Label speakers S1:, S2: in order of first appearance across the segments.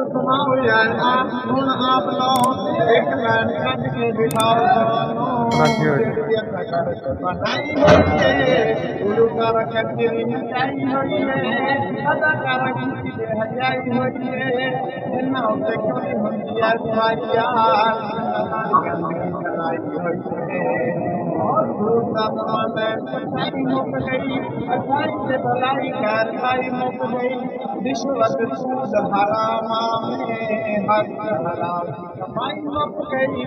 S1: सुनाओ यार आप हुण आप लो एक लाइन कट के दिखाओ दोनों तेरी करत बनाई होई है उलू कर कचरी नचाई होई है अदा कर की हजाई होई है जिन्ना उसे क्यों नहीं होती है तुम्हारी यार गंदगी कराई होई है और धूप का माने सच्चाई मुक गई अच्छाई से भलाई कारवाई मुक गई रिश्वत सूद हराम में हक हलाल की कमाई मुक गई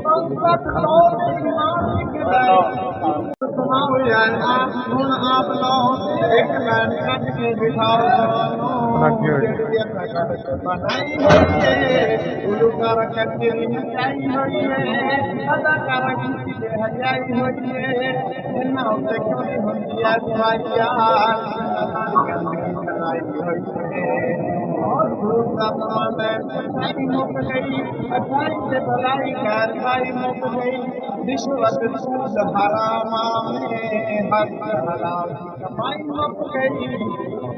S1: संकट लोग ईमान गए सुनाओ यार आप हुण आप लो एक लाइन कट के दिखाओ दोनों तेरी करत बनाई होई है उलू कर कचरी नचाई होई है अदा कर की हजाई होई है जिन्ना उसे क्यों नहीं होती है तुम्हारी यार गंदगी कराई होई है और धूप का माने सच्चाई मुक गई अच्छाई से भलाई कारवाई मुक गई रिश्वत सूद हराम में हक हलाल की कमाई मुक गई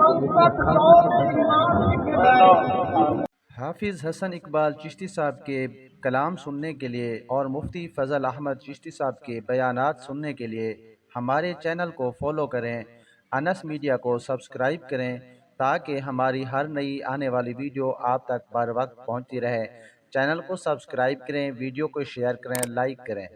S1: संकट लोग ईमान गए
S2: हाफिज़ हसन इकबाल चिश्ती साहब के कलाम सुनने के लिए और मुफ्ती फ़ज़ल अहमद चिश्ती साहब के बयानात सुनने के लिए हमारे चैनल को फॉलो करें, अनस मीडिया को सब्सक्राइब करें ताकि हमारी हर नई आने वाली वीडियो आप तक बर वक्त पहुँचती रहे। चैनल को सब्सक्राइब करें, वीडियो को शेयर करें, लाइक करें।